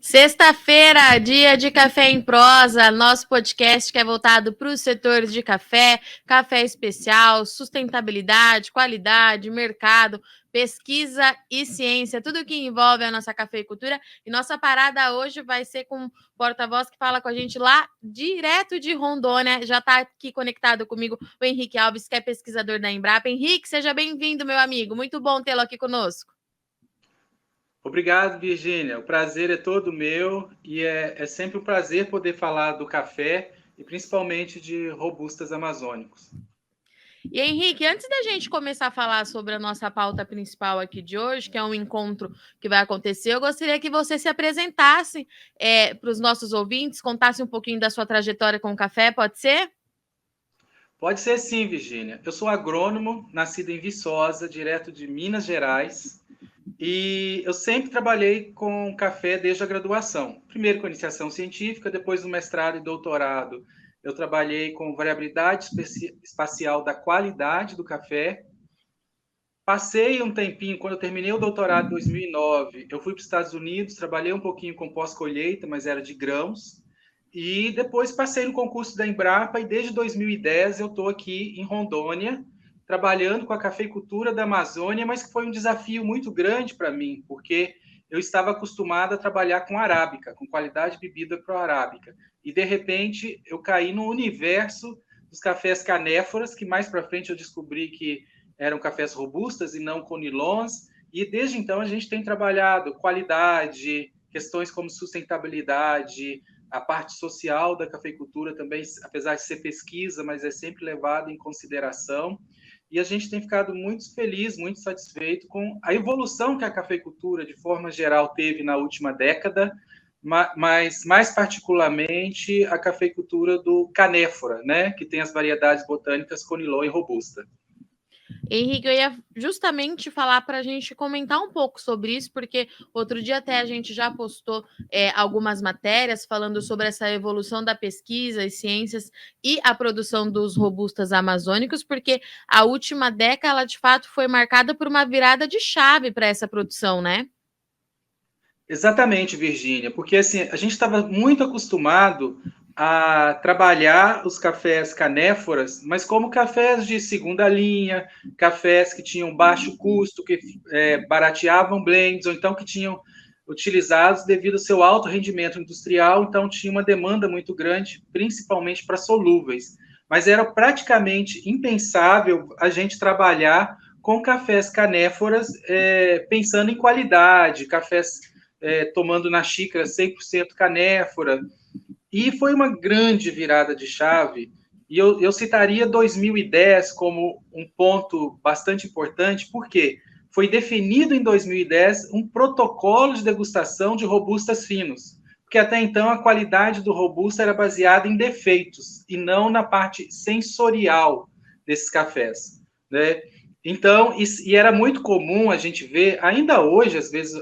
Sexta-feira, dia de Café em Prosa, nosso podcast que é voltado para os setores de café, café especial, sustentabilidade, qualidade, mercado, pesquisa e ciência, tudo que envolve a nossa cafeicultura. E nossa parada hoje vai ser com um porta-voz que fala com a gente lá direto de Rondônia. Já está aqui conectado comigo o Henrique Alves, que é pesquisador da Embrapa. Henrique, seja bem-vindo, meu amigo. Muito bom tê-lo aqui conosco. Obrigado, Virgínia. O prazer é todo meu e é sempre um prazer poder falar do café e principalmente de robustas amazônicos. E Henrique, antes da gente começar a falar sobre a nossa pauta principal aqui de hoje, que é um encontro que vai acontecer, eu gostaria que você se apresentasse para os nossos ouvintes, contasse um pouquinho da sua trajetória com o café, pode ser? Pode ser sim, Virgínia. Eu sou agrônomo, nascido em Viçosa, direto de Minas Gerais, e eu sempre trabalhei com café desde a graduação. Primeiro com iniciação científica, depois no mestrado e doutorado. Eu trabalhei com variabilidade espacial da qualidade do café. Passei um tempinho, quando eu terminei o doutorado em 2009, eu fui para os Estados Unidos, trabalhei um pouquinho com pós-colheita, mas era de grãos. E depois passei no concurso da Embrapa e desde 2010 eu estou aqui em Rondônia, trabalhando com a cafeicultura da Amazônia, mas que foi um desafio muito grande para mim, porque eu estava acostumado a trabalhar com arábica, com qualidade de bebida pro-arábica. E, de repente, eu caí no universo dos cafés canéforas, que mais para frente eu descobri que eram cafés robustas e não conilons. E, desde então, a gente tem trabalhado qualidade, questões como sustentabilidade, a parte social da cafeicultura também, apesar de ser pesquisa, mas é sempre levado em consideração. E a gente tem ficado muito feliz, muito satisfeito com a evolução que a cafeicultura, de forma geral, teve na última década, mas mais particularmente a cafeicultura do canéfora, né, que tem as variedades botânicas Conilon e Robusta. Henrique, eu ia justamente falar para a gente comentar um pouco sobre isso, porque outro dia até a gente já postou algumas matérias falando sobre essa evolução da pesquisa e ciências e a produção dos robustas amazônicos, porque a última década, ela, de fato, foi marcada por uma virada de chave para essa produção, né? Exatamente, Virgínia, porque assim, a gente estava muito acostumado a trabalhar os cafés canéforas, mas como cafés de segunda linha, cafés que tinham baixo custo, que barateavam blends, ou então que tinham utilizados devido ao seu alto rendimento industrial, então tinha uma demanda muito grande, principalmente para solúveis. Mas era praticamente impensável a gente trabalhar com cafés canéforas pensando em qualidade, cafés tomando na xícara 100% canéfora. E foi uma grande virada de chave. E eu citaria 2010 como um ponto bastante importante, porque foi definido em 2010 um protocolo de degustação de robustas finos, porque até então a qualidade do robusta era baseada em defeitos e não na parte sensorial desses cafés, né? Então, e era muito comum a gente ver, ainda hoje, às vezes,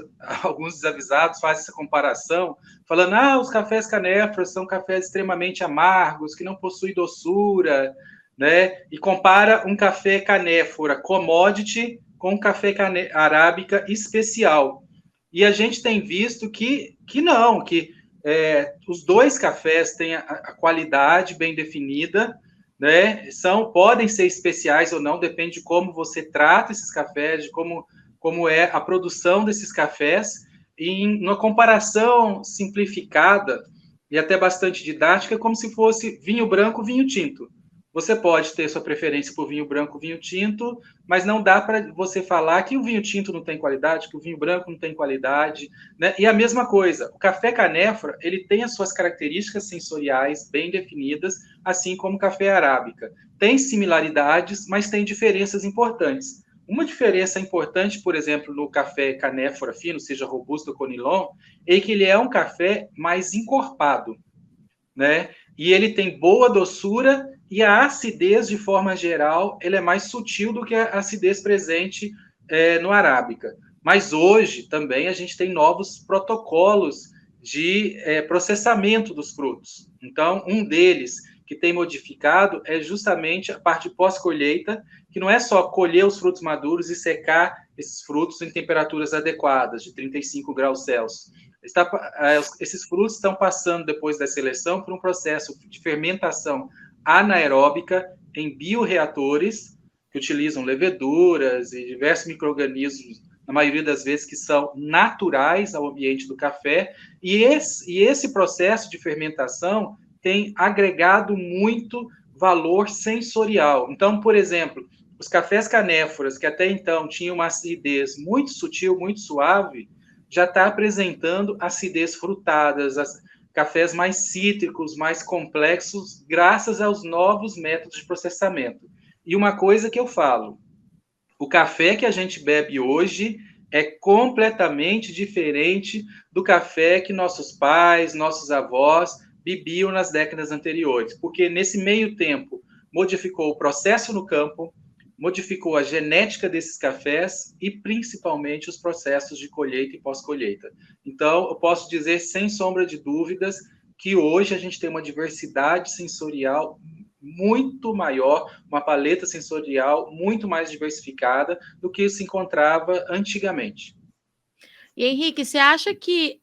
alguns desavisados fazem essa comparação, falando, os cafés canéforas são cafés extremamente amargos, que não possuem doçura, né? E compara um café canéfora commodity com um café arábica especial. E a gente tem visto que não, que os dois cafés têm a qualidade bem definida, né? Podem ser especiais ou não, depende de como você trata esses cafés, de como é a produção desses cafés. E em uma comparação simplificada e até bastante didática, como se fosse vinho branco, vinho tinto. Você pode ter sua preferência por vinho branco, vinho tinto, mas não dá para você falar que o vinho tinto não tem qualidade, que o vinho branco não tem qualidade, né? E a mesma coisa, o café canéfora, ele tem as suas características sensoriais bem definidas, assim como o café arábica. Tem similaridades, mas tem diferenças importantes. Uma diferença importante, por exemplo, no café canéfora fino, seja robusto ou conilon, é que ele é um café mais encorpado, né? E ele tem boa doçura e a acidez, de forma geral, ele é mais sutil do que a acidez presente no Arábica. Mas hoje também a gente tem novos protocolos de processamento dos frutos. Então, um deles que tem modificado é justamente a parte pós-colheita, que não é só colher os frutos maduros e secar esses frutos em temperaturas adequadas, de 35 graus Celsius. Esses frutos estão passando, depois da seleção, por um processo de fermentação anaeróbica em bioreatores, que utilizam leveduras e diversos micro-organismos, na maioria das vezes, que são naturais ao ambiente do café, e esse processo de fermentação tem agregado muito valor sensorial. Então, por exemplo, os cafés canéforas, que até então tinham uma acidez muito sutil, muito suave, já está apresentando acidez frutadas, cafés mais cítricos, mais complexos, graças aos novos métodos de processamento. E uma coisa que eu falo, o café que a gente bebe hoje é completamente diferente do café que nossos pais, nossos avós bebiam nas décadas anteriores, porque nesse meio tempo modificou o processo no campo, modificou a genética desses cafés e principalmente os processos de colheita e pós-colheita. Então, eu posso dizer sem sombra de dúvidas que hoje a gente tem uma diversidade sensorial muito maior, uma paleta sensorial muito mais diversificada do que se encontrava antigamente. E Henrique, você acha que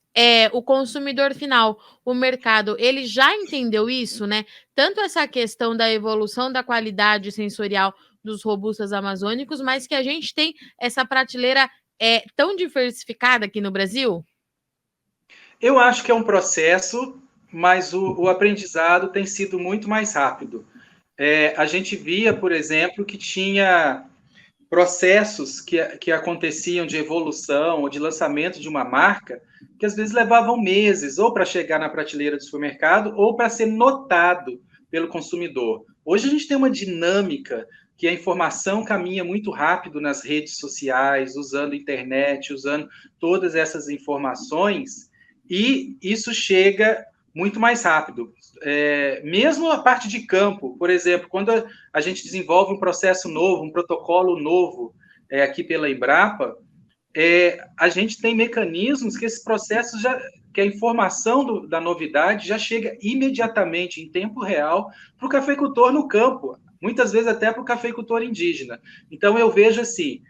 o consumidor final, o mercado, ele já entendeu isso, né? Tanto essa questão da evolução da qualidade sensorial dos robustas amazônicos, mas que a gente tem essa prateleira tão diversificada aqui no Brasil? Eu acho que é um processo, mas o aprendizado tem sido muito mais rápido. A gente via, por exemplo, que tinha processos que aconteciam de evolução ou de lançamento de uma marca que às vezes levavam meses, ou para chegar na prateleira do supermercado, ou para ser notado pelo consumidor. Hoje a gente tem uma dinâmica que a informação caminha muito rápido nas redes sociais, usando a internet, usando todas essas informações, e isso chega muito mais rápido. Mesmo a parte de campo, por exemplo, quando a gente desenvolve um processo novo, um protocolo novo aqui pela Embrapa, a gente tem mecanismos que esse processo que a informação da novidade já chega imediatamente, em tempo real, para o cafeicultor no campo, muitas vezes até para o cafeicultor indígena. Então, eu vejo assim,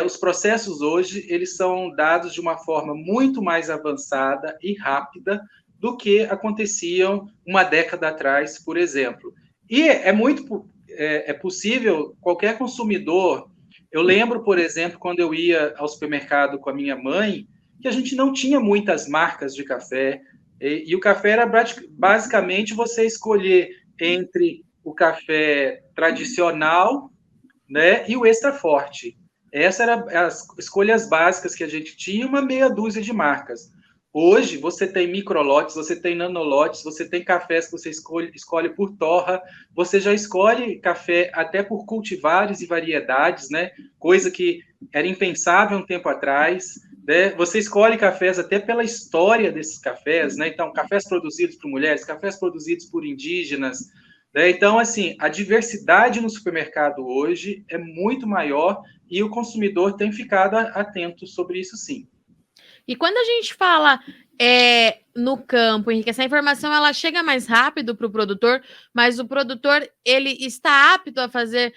os processos hoje, eles são dados de uma forma muito mais avançada e rápida do que aconteciam uma década atrás, por exemplo. E é possível qualquer consumidor. Eu lembro, por exemplo, quando eu ia ao supermercado com a minha mãe, que a gente não tinha muitas marcas de café, e o café era basicamente você escolher entre o café tradicional, né, e o extra forte. Essas eram as escolhas básicas que a gente tinha, uma meia dúzia de marcas. Hoje, você tem microlotes, você tem nanolotes, você tem cafés que você escolhe por torra, você já escolhe café até por cultivares e variedades, né? Coisa que era impensável um tempo atrás, né? Você escolhe cafés até pela história desses cafés, né? Então, cafés produzidos por mulheres, cafés produzidos por indígenas, né? Então, assim, a diversidade no supermercado hoje é muito maior e o consumidor tem ficado atento sobre isso, sim. E quando a gente fala no campo, Henrique, essa informação ela chega mais rápido para o produtor, mas o produtor ele está apto a fazer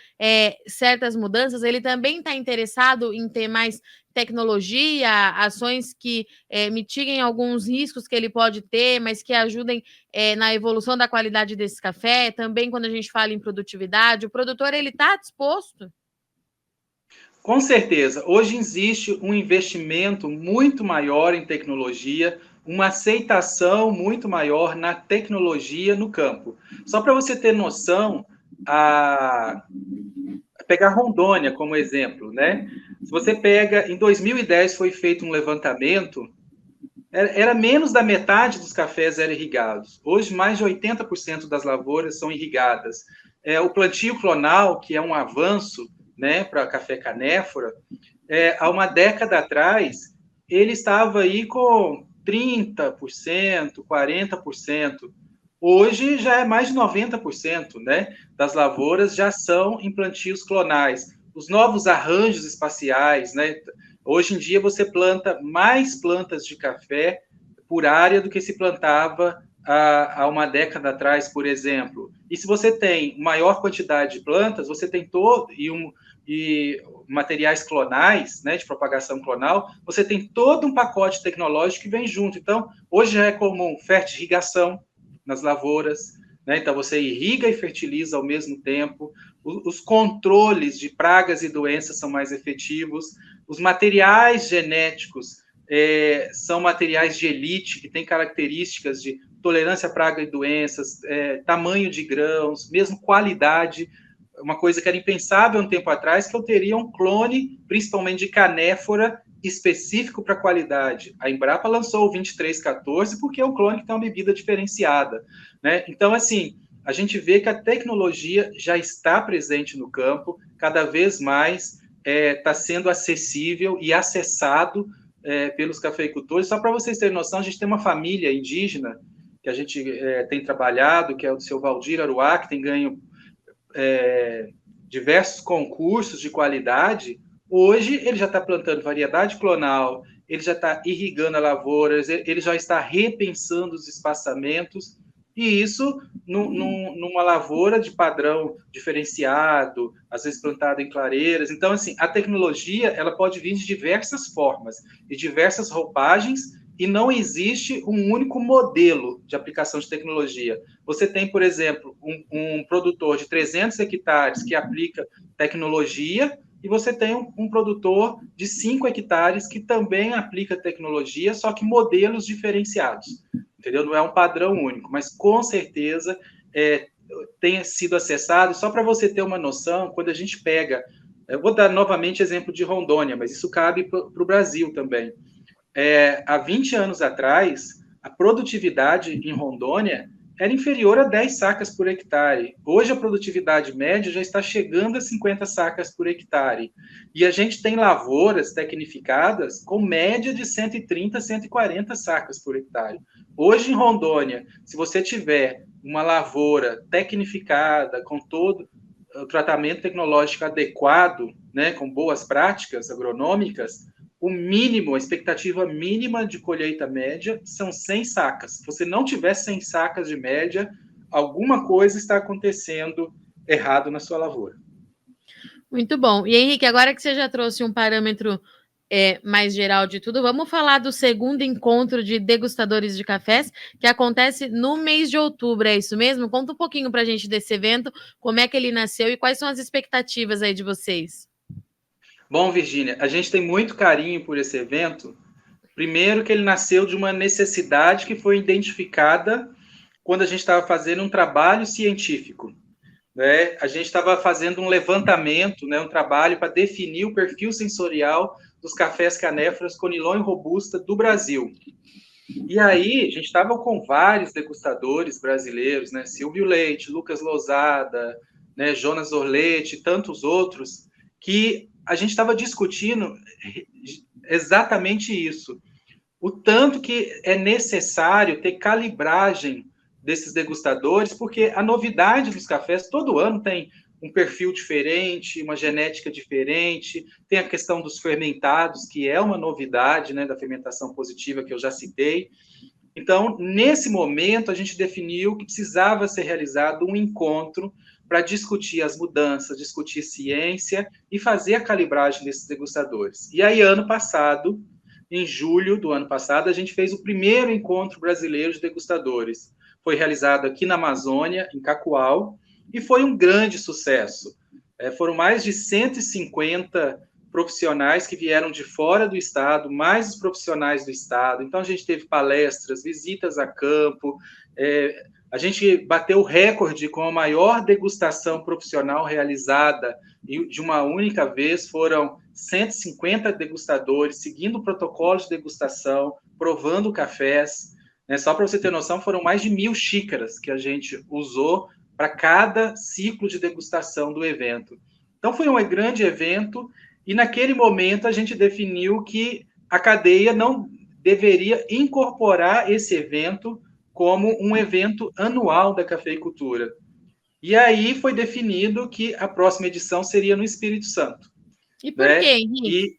certas mudanças, ele também está interessado em ter mais tecnologia, ações que mitiguem alguns riscos que ele pode ter, mas que ajudem na evolução da qualidade desse café. Também quando a gente fala em produtividade, o produtor ele está disposto? Com certeza, hoje existe um investimento muito maior em tecnologia, uma aceitação muito maior na tecnologia no campo. Só para você ter noção, pegar Rondônia como exemplo, né? Se você pega, em 2010 foi feito um levantamento, era menos da metade dos cafés eram irrigados. Hoje, mais de 80% das lavouras são irrigadas. O plantio clonal, que é um avanço, né, para café canéfora, há uma década atrás, ele estava aí com 30%, 40%. Hoje já é mais de 90%, né, das lavouras já são em plantios clonais. os novos arranjos espaciais, né? Hoje em dia você planta mais plantas de café por área do que se plantava há uma década atrás, por exemplo. E se você tem maior quantidade de plantas, você tem e materiais clonais, né, de propagação clonal, você tem todo um pacote tecnológico que vem junto. Então, hoje já é comum fertirrigação nas lavouras, né? Então, você irriga e fertiliza ao mesmo tempo. Os controles de pragas e doenças são mais efetivos. Os materiais genéticos são materiais de elite, que têm características de tolerância a praga e doenças, tamanho de grãos, mesmo qualidade. Uma coisa que era impensável um tempo atrás, que eu teria um clone, principalmente de canéfora, específico para qualidade. A Embrapa lançou o 2314 porque é um clone que tem uma bebida diferenciada, né? Então, assim, a gente vê que a tecnologia já está presente no campo, cada vez mais está sendo acessível e acessado pelos cafeicultores. Só para vocês terem noção, a gente tem uma família indígena que a gente tem trabalhado, que é o do seu Valdir Aruá, que tem ganho diversos concursos de qualidade. Hoje ele já está plantando variedade clonal, ele já está irrigando as lavouras, ele já está repensando os espaçamentos, e isso numa lavoura de padrão diferenciado, às vezes plantada em clareiras. Então, assim, a tecnologia ela pode vir de diversas formas, de diversas roupagens, e não existe um único modelo de aplicação de tecnologia. Você tem, por exemplo, um produtor de 300 hectares que aplica tecnologia, e você tem um produtor de 5 hectares que também aplica tecnologia, só que modelos diferenciados, entendeu? Não é um padrão único, mas com certeza tem sido acessado. Só para você ter uma noção, quando a gente pega... Eu vou dar novamente exemplo de Rondônia, mas isso cabe para o Brasil também. Há 20 anos atrás, a produtividade em Rondônia era inferior a 10 sacas por hectare. Hoje, a produtividade média já está chegando a 50 sacas por hectare. E a gente tem lavouras tecnificadas com média de 130, 140 sacas por hectare. Hoje, em Rondônia, se você tiver uma lavoura tecnificada, com todo o tratamento tecnológico adequado, né, com boas práticas agronômicas, o mínimo, a expectativa mínima de colheita média são 100 sacas. Se você não tiver 100 sacas de média, alguma coisa está acontecendo errado na sua lavoura. Muito bom. E Henrique, agora que você já trouxe um parâmetro mais geral de tudo, vamos falar do segundo encontro de degustadores de cafés, que acontece no mês de outubro, é isso mesmo? Conta um pouquinho para a gente desse evento, como é que ele nasceu e quais são as expectativas aí de vocês. Bom, Virgínia, a gente tem muito carinho por esse evento. Primeiro que ele nasceu de uma necessidade que foi identificada quando a gente estava fazendo um trabalho científico, né? A gente estava fazendo um levantamento, né, um trabalho para definir o perfil sensorial dos cafés canéforas Conilon e Robusta do Brasil. E aí, a gente estava com vários degustadores brasileiros, né? Silvio Leite, Lucas Lozada, né, Jonas Orletti, tantos outros, que a gente estava discutindo exatamente isso. O tanto que é necessário ter calibragem desses degustadores, porque a novidade dos cafés, todo ano tem um perfil diferente, uma genética diferente, tem a questão dos fermentados, que é uma novidade, né, da fermentação positiva que eu já citei. Então, nesse momento, a gente definiu que precisava ser realizado um encontro para discutir as mudanças, discutir ciência e fazer a calibragem desses degustadores. E aí, ano passado, em julho do ano passado, a gente fez o primeiro encontro brasileiro de degustadores. Foi realizado aqui na Amazônia, em Cacoal, e foi um grande sucesso. Foram mais de 150 profissionais que vieram de fora do estado, mais os profissionais do estado. Então, a gente teve palestras, visitas a campo, a gente bateu o recorde com a maior degustação profissional realizada, e de uma única vez foram 150 degustadores, seguindo o protocolo de degustação, provando cafés. Só para você ter noção, foram mais de 1.000 xícaras que a gente usou para cada ciclo de degustação do evento. Então, foi um grande evento, e naquele momento a gente definiu que a cadeia não deveria incorporar esse evento como um evento anual da cafeicultura. E aí foi definido que a próxima edição seria no Espírito Santo. E por Né? quê, Henrique?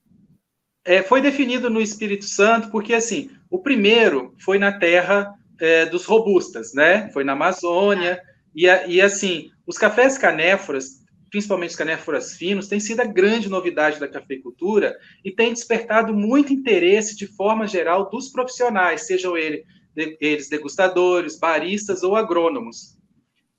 Foi definido no Espírito Santo porque, assim, o primeiro foi na terra dos robustas, né? Foi na Amazônia. E, assim, os cafés canéforas, principalmente os canéforas finos, têm sido a grande novidade da cafeicultura e tem despertado muito interesse, de forma geral, dos profissionais, sejam eles degustadores, baristas ou agrônomos.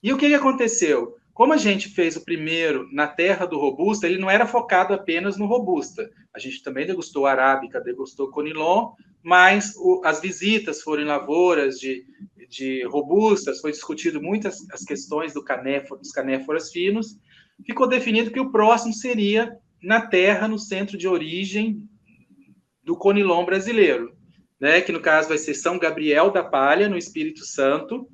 E o que aconteceu? Como a gente fez o primeiro na terra do Robusta, ele não era focado apenas no Robusta. A gente também degustou Arábica, degustou Conilon, mas as visitas foram em lavouras de Robustas, foi discutido muitas as questões dos canéforas finos. Ficou definido que o próximo seria na terra, no centro de origem do Conilon brasileiro, né? Que no caso vai ser São Gabriel da Palha, no Espírito Santo,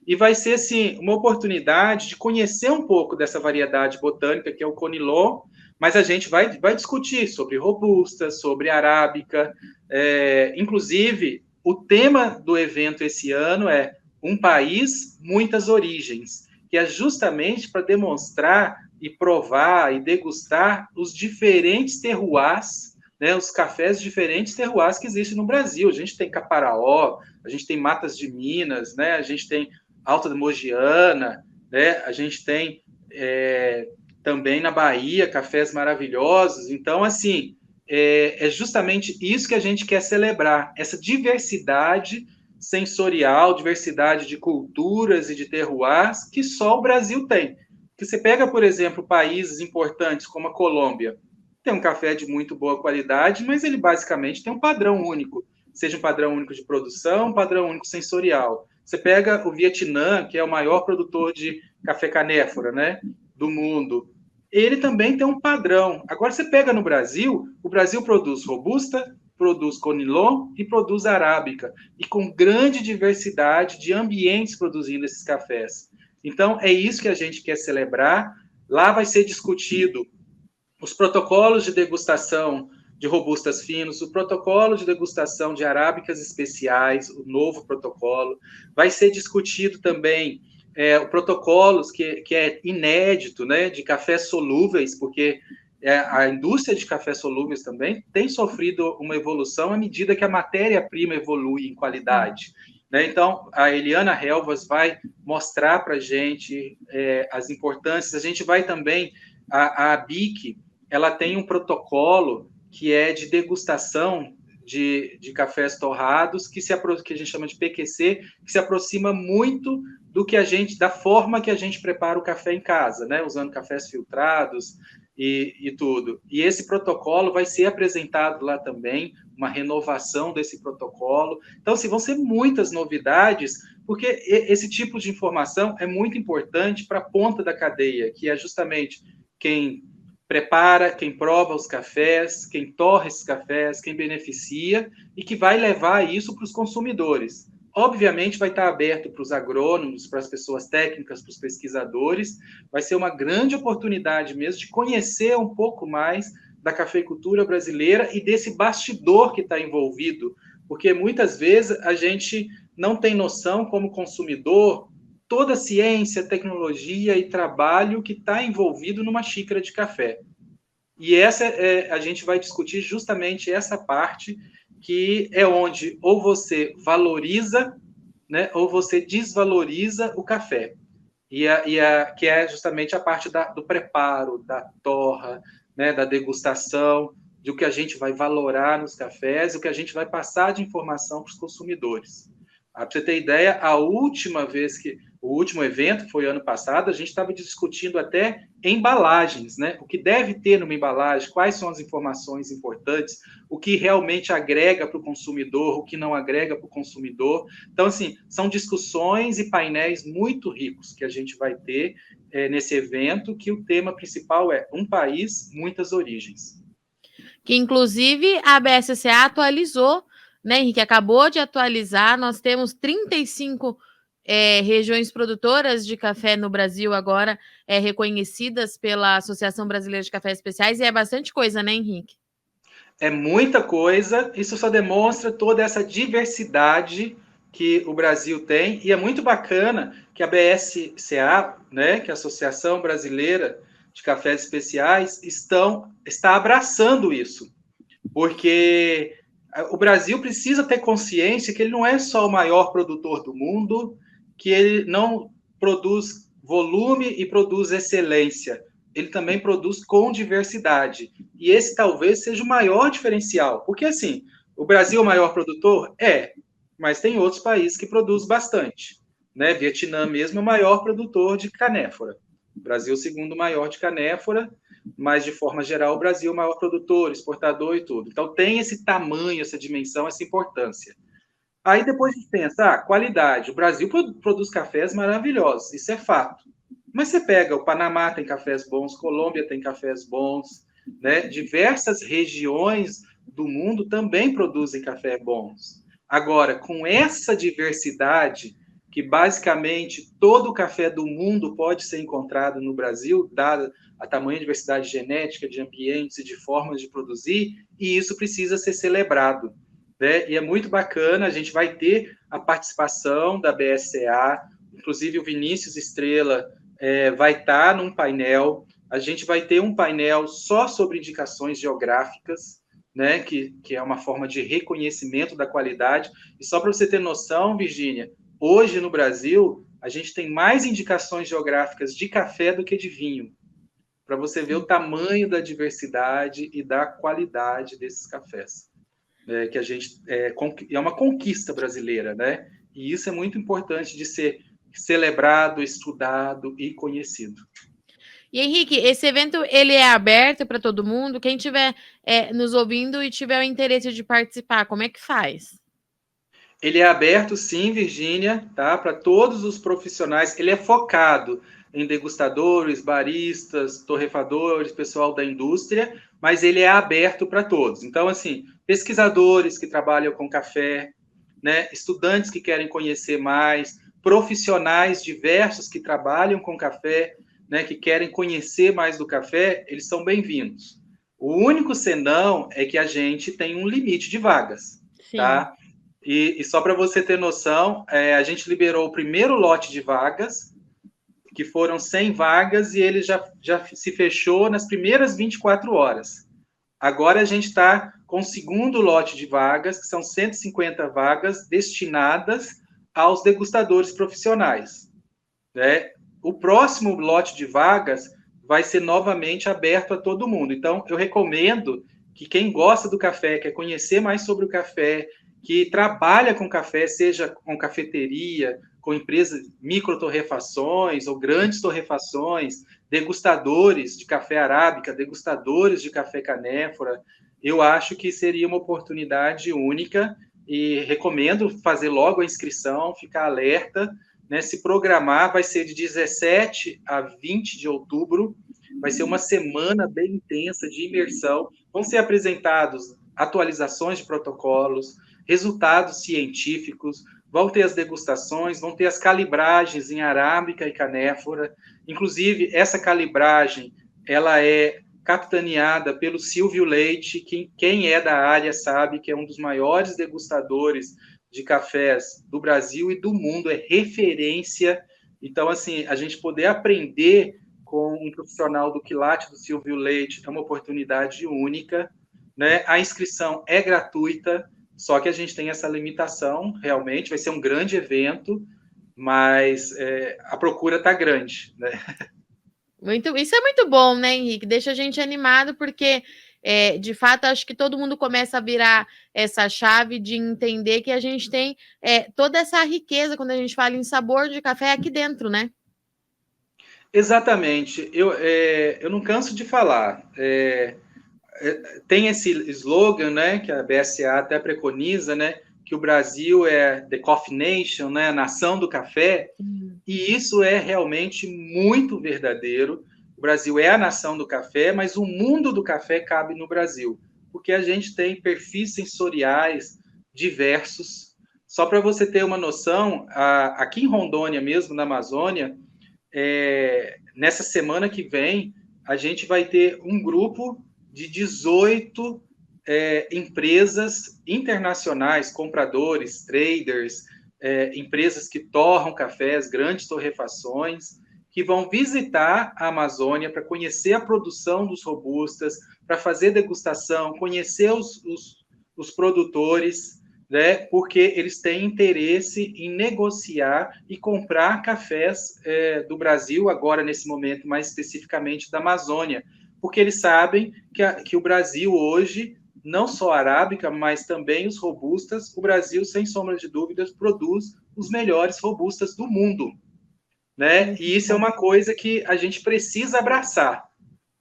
e vai ser, assim, uma oportunidade de conhecer um pouco dessa variedade botânica que é o Conilon, mas a gente vai discutir sobre Robusta, sobre Arábica, inclusive o tema do evento esse ano é Um País, Muitas Origens, que é justamente para demonstrar e provar e degustar os diferentes terroirs, né, os cafés diferentes terroirs que existem no Brasil. A gente tem Caparaó, a gente tem Matas de Minas, né, a gente tem Alta da Mogiana, né, a gente tem também na Bahia cafés maravilhosos. Então, assim, é justamente isso que a gente quer celebrar, essa diversidade sensorial, diversidade de culturas e de terroirs que só o Brasil tem. Que você pega, por exemplo, países importantes como a Colômbia, tem um café de muito boa qualidade, mas ele basicamente tem um padrão único, seja um padrão único de produção, um padrão único sensorial. Você pega o Vietnã, que é o maior produtor de café canéfora, né, do mundo. Ele também tem um padrão. Agora você pega no Brasil, o Brasil produz Robusta, produz Conilon e produz Arábica, e com grande diversidade de ambientes produzindo esses cafés. Então, é isso que a gente quer celebrar. Lá vai ser discutido os protocolos de degustação de robustas finos, o protocolo de degustação de arábicas especiais, o novo protocolo. Vai ser discutido também o protocolos que é inédito, né, de cafés solúveis, porque a indústria de cafés solúveis também tem sofrido uma evolução à medida que a matéria-prima evolui em qualidade. Né? Então, a Eliana Helvas vai mostrar para a gente as importâncias. A gente vai também, a BIC, ela tem um protocolo que é de degustação de cafés torrados, que a gente chama de PQC, que se aproxima muito do que da forma que a gente prepara o café em casa, né? Usando cafés filtrados e tudo. E esse protocolo vai ser apresentado lá também, uma renovação desse protocolo. Então, assim, vão ser muitas novidades, porque esse tipo de informação é muito importante para a ponta da cadeia, que é justamente quem prepara, quem prova os cafés, quem torra esses cafés, quem beneficia e que vai levar isso para os consumidores. Obviamente vai estar aberto para os agrônomos, para as pessoas técnicas, para os pesquisadores. Vai ser uma grande oportunidade mesmo de conhecer um pouco mais da cafeicultura brasileira e desse bastidor que está envolvido, porque muitas vezes a gente não tem noção como consumidor toda a ciência, tecnologia e trabalho que está envolvido numa xícara de café. E a gente vai discutir justamente essa parte, que é onde ou você valoriza, né, ou você desvaloriza o café. Que é justamente a parte do preparo, da torra, né, da degustação, do que a gente vai valorar nos cafés, o que a gente vai passar de informação para os consumidores. Para você ter ideia, o último evento foi ano passado, a gente estava discutindo até embalagens, né? O que deve ter numa embalagem, quais são as informações importantes, o que realmente agrega para o consumidor, o que não agrega para o consumidor. Então, assim, são discussões e painéis muito ricos que a gente vai ter nesse evento, que o tema principal é Um País, Muitas Origens. Que, inclusive, a BSCA atualizou, né, Henrique? Acabou de atualizar. Nós temos 35 regiões produtoras de café no Brasil agora reconhecidas pela Associação Brasileira de Cafés Especiais, e é bastante coisa, né, Henrique? É muita coisa. Isso só demonstra toda essa diversidade que o Brasil tem, e é muito bacana que a BSCA, né, que é a Associação Brasileira de Cafés Especiais, está abraçando isso, porque o Brasil precisa ter consciência que ele não é só o maior produtor do mundo, que ele não produz volume e produz excelência, ele também produz com diversidade. E esse talvez seja o maior diferencial, porque assim, o Brasil é o maior produtor? É, mas tem outros países que produzem bastante. Né? Vietnã mesmo é o maior produtor de canéfora. O Brasil é o segundo maior de canéfora, mas de forma geral o Brasil é o maior produtor, exportador e tudo. Então tem esse tamanho, essa dimensão, essa importância. Aí depois a gente pensa, qualidade. O Brasil produz cafés maravilhosos, isso é fato. Mas você pega, o Panamá tem cafés bons, Colômbia tem cafés bons, né? Diversas regiões do mundo também produzem café bons. Agora, com essa diversidade, que basicamente todo o café do mundo pode ser encontrado no Brasil, dada a tamanha diversidade genética, de ambientes e de formas de produzir, e isso precisa ser celebrado. Né? E é muito bacana, a gente vai ter a participação da BSCA, inclusive o Vinícius Estrela vai estar num painel, a gente vai ter um painel só sobre indicações geográficas, né, que é uma forma de reconhecimento da qualidade. E só para você ter noção, Virgínia, hoje no Brasil, a gente tem mais indicações geográficas de café do que de vinho, para você ver o tamanho da diversidade e da qualidade desses cafés. Que a gente é uma conquista brasileira, né? E isso é muito importante de ser celebrado, estudado e conhecido. E Henrique, esse evento ele é aberto para todo mundo? Quem estiver nos ouvindo e tiver o interesse de participar, como é que faz? Ele é aberto, sim, Virgínia, tá? Para todos os profissionais. Ele é focado em degustadores, baristas, torrefadores, pessoal da indústria, mas ele é aberto para todos. Então, assim, pesquisadores que trabalham com café, né? Estudantes que querem conhecer mais, profissionais diversos que trabalham com café, né? Que querem conhecer mais do café, eles são bem-vindos. O único senão é que a gente tem um limite de vagas, Sim. Tá? E só para você ter noção, a gente liberou o primeiro lote de vagas, que foram 100 vagas, e ele já se fechou nas primeiras 24 horas. Agora a gente está com o segundo lote de vagas, que são 150 vagas destinadas aos degustadores profissionais. Né? O próximo lote de vagas vai ser novamente aberto a todo mundo. Então, eu recomendo que quem gosta do café, quer conhecer mais sobre o café, que trabalha com café, seja com cafeteria, com empresas micro-torrefações ou grandes torrefações, degustadores de café arábica, degustadores de café canéfora, eu acho que seria uma oportunidade única e recomendo fazer logo a inscrição, ficar alerta, né, se programar. Vai ser de 17 a 20 de outubro, vai ser uma semana bem intensa de imersão, vão ser apresentados atualizações de protocolos, resultados científicos, vão ter as degustações, vão ter as calibragens em arábica e canéfora. Inclusive, essa calibragem, ela é capitaneada pelo Silvio Leite, que quem é da área sabe que é um dos maiores degustadores de cafés do Brasil e do mundo, é referência. Então, assim, a gente poder aprender com um profissional do quilate do Silvio Leite é uma oportunidade única, né? A inscrição é gratuita, só que a gente tem essa limitação, realmente, vai ser um grande evento, mas a procura está grande, né? Isso é muito bom, né, Henrique? Deixa a gente animado, porque, de fato, acho que todo mundo começa a virar essa chave de entender que a gente tem toda essa riqueza quando a gente fala em sabor de café aqui dentro, né? Exatamente. Eu não canso de falar. Tem esse slogan, né, que a BSA até preconiza, né, que o Brasil é the coffee nation, né, a nação do café, e isso é realmente muito verdadeiro. O Brasil é a nação do café, mas o mundo do café cabe no Brasil, porque a gente tem perfis sensoriais diversos. Só para você ter uma noção, aqui em Rondônia mesmo, na Amazônia, nessa semana que vem, a gente vai ter um grupo de 18 empresas internacionais, compradores, traders, empresas que torram cafés, grandes torrefações, que vão visitar a Amazônia para conhecer a produção dos robustas, para fazer degustação, conhecer os produtores, né, porque eles têm interesse em negociar e comprar cafés do Brasil, agora nesse momento mais especificamente da Amazônia, porque eles sabem que o Brasil hoje, não só a arábica, mas também os robustas, o Brasil, sem sombra de dúvidas, produz os melhores robustas do mundo, né? E isso é uma coisa que a gente precisa abraçar,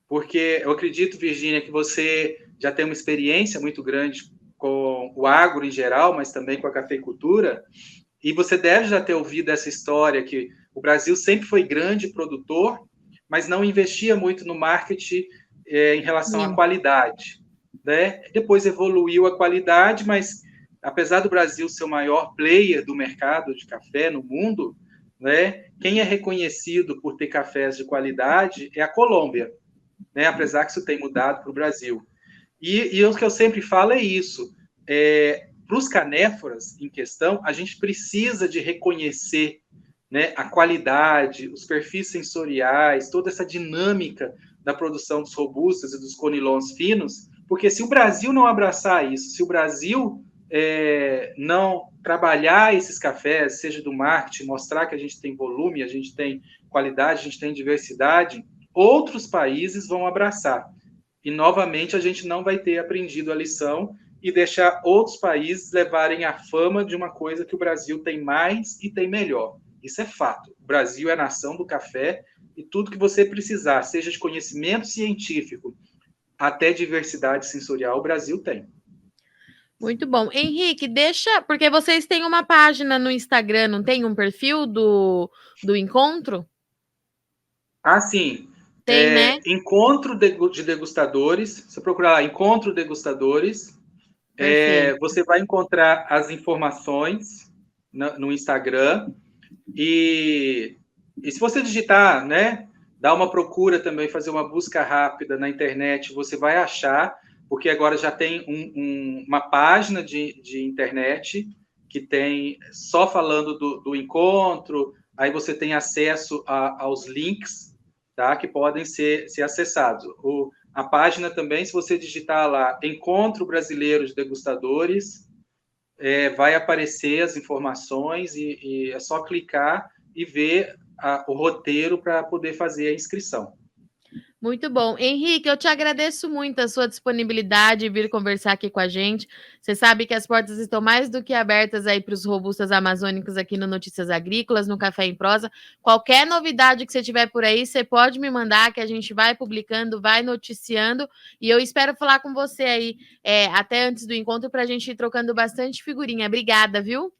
porque eu acredito, Virgínia, que você já tem uma experiência muito grande com o agro em geral, mas também com a cafeicultura, e você deve já ter ouvido essa história que o Brasil sempre foi grande produtor, mas não investia muito no marketing em relação à qualidade, né? Depois evoluiu a qualidade, mas apesar do Brasil ser o maior player do mercado de café no mundo, né? Quem é reconhecido por ter cafés de qualidade é a Colômbia, né? Apesar que isso tem mudado para o Brasil. E o que eu sempre falo é isso. Para os canéforas em questão, a gente precisa de reconhecer, né, a qualidade, os perfis sensoriais, toda essa dinâmica da produção dos robustas e dos conilons finos, porque se o Brasil não abraçar isso, se o Brasil não trabalhar esses cafés, seja do marketing, mostrar que a gente tem volume, a gente tem qualidade, a gente tem diversidade, outros países vão abraçar. E, novamente, a gente não vai ter aprendido a lição e deixar outros países levarem a fama de uma coisa que o Brasil tem mais e tem melhor. Isso é fato. O Brasil é a nação do café e tudo que você precisar, seja de conhecimento científico até diversidade sensorial, o Brasil tem. Muito bom. Henrique, porque vocês têm uma página no Instagram, não tem um perfil do encontro? Ah, sim. Tem, né? Encontro de degustadores. Se você procurar lá, Encontro Degustadores, você vai encontrar as informações no Instagram. E se você digitar, né, dar uma procura também, fazer uma busca rápida na internet, você vai achar, porque agora já tem uma página de internet que tem só falando do encontro, aí você tem acesso aos links, tá, que podem ser acessados. A página também, se você digitar lá, Encontro Brasileiro de Degustadores, vai aparecer as informações e é só clicar e ver o roteiro para poder fazer a inscrição. Muito bom. Henrique, eu te agradeço muito a sua disponibilidade de vir conversar aqui com a gente. Você sabe que as portas estão mais do que abertas aí para os robustas amazônicos aqui no Notícias Agrícolas, no Café em Prosa. Qualquer novidade que você tiver por aí, você pode me mandar, que a gente vai publicando, vai noticiando. E eu espero falar com você aí até antes do encontro para a gente ir trocando bastante figurinha. Obrigada, viu?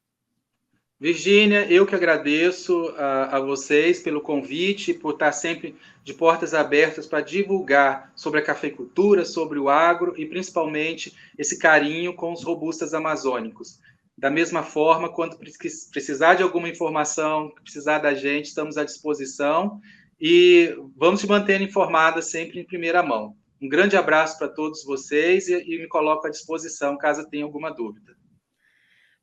Virgínia, eu que agradeço a vocês pelo convite, por estar sempre de portas abertas para divulgar sobre a cafeicultura, sobre o agro e principalmente esse carinho com os robustas amazônicos. Da mesma forma, quando precisar de alguma informação, precisar da gente, estamos à disposição e vamos te manter informada sempre em primeira mão. Um grande abraço para todos vocês e me coloco à disposição caso tenha alguma dúvida.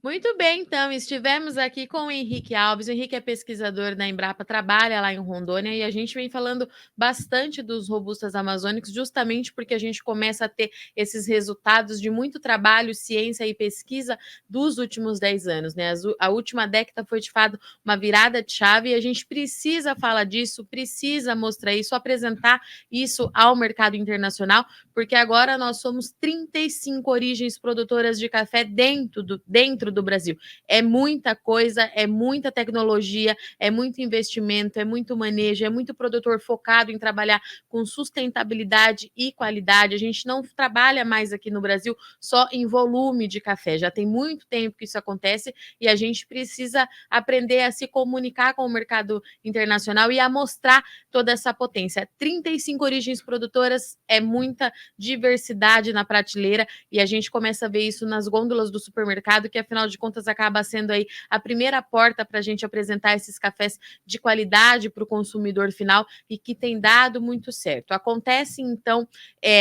Muito bem, então, estivemos aqui com o Henrique Alves. O Henrique é pesquisador da Embrapa, trabalha lá em Rondônia e a gente vem falando bastante dos robustas amazônicos, justamente porque a gente começa a ter esses resultados de muito trabalho, ciência e pesquisa dos últimos 10 anos, né? A última década foi, de fato, uma virada de chave e a gente precisa falar disso, precisa mostrar isso, apresentar isso ao mercado internacional, porque agora nós somos 35 origens produtoras de café dentro do Brasil. É muita coisa, é muita tecnologia, é muito investimento, é muito manejo, é muito produtor focado em trabalhar com sustentabilidade e qualidade. A gente não trabalha mais aqui no Brasil só em volume de café. Já tem muito tempo que isso acontece e a gente precisa aprender a se comunicar com o mercado internacional e a mostrar toda essa potência. 35 origens produtoras é muita diversidade na prateleira, e a gente começa a ver isso nas gôndolas do supermercado, que afinal de contas acaba sendo aí a primeira porta para a gente apresentar esses cafés de qualidade para o consumidor final e que tem dado muito certo. Acontece então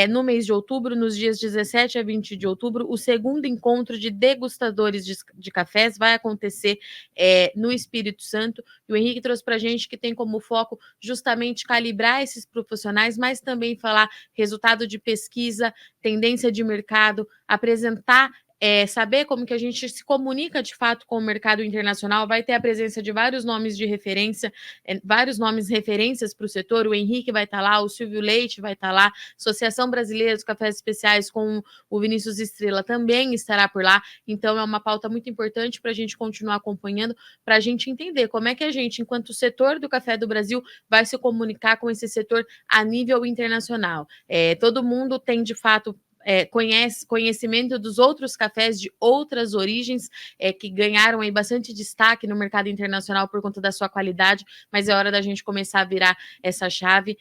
no mês de outubro, nos dias 17 a 20 de outubro, o segundo encontro de degustadores de cafés vai acontecer no Espírito Santo, e o Henrique trouxe para a gente que tem como foco justamente calibrar esses profissionais, mas também falar resultado de pesquisa, tendência de mercado, apresentar saber como que a gente se comunica de fato com o mercado internacional. Vai ter a presença de vários nomes de referência, vários nomes referências para o setor. O Henrique vai estar lá, o Silvio Leite vai estar lá, Associação Brasileira dos Cafés Especiais com o Vinícius Estrela também estará por lá. Então é uma pauta muito importante para a gente continuar acompanhando, para a gente entender como é que a gente, enquanto setor do café do Brasil, vai se comunicar com esse setor a nível internacional. Todo mundo tem, de fato, conhecimento dos outros cafés de outras origens que ganharam aí bastante destaque no mercado internacional por conta da sua qualidade, mas é hora da gente começar a virar essa chave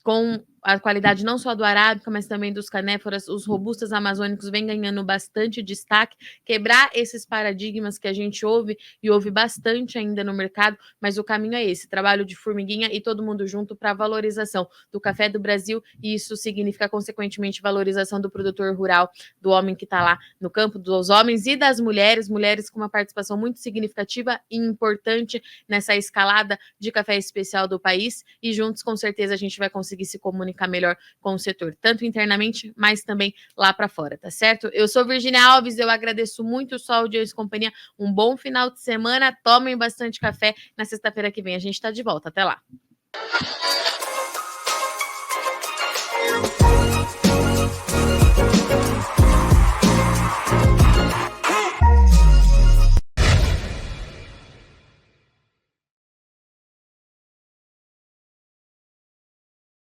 com a qualidade não só do arábica, mas também dos canéforas. Os robustas amazônicos vem ganhando bastante destaque, quebrar esses paradigmas que a gente ouve e ouve bastante ainda no mercado, mas o caminho é esse, trabalho de formiguinha e todo mundo junto para a valorização do café do Brasil, e isso significa, consequentemente, valorização do produtor rural, do homem que está lá no campo, dos homens e das mulheres com uma participação muito significativa e importante nessa escalada de café especial do país, e juntos, com certeza, a gente vai conseguir se comunicar melhor com o setor, tanto internamente, mas também lá para fora, tá certo? Eu sou Virginia Alves, eu agradeço muito sua audiência e companhia, um bom final de semana, tomem bastante café, na sexta-feira que vem a gente está de volta, até lá.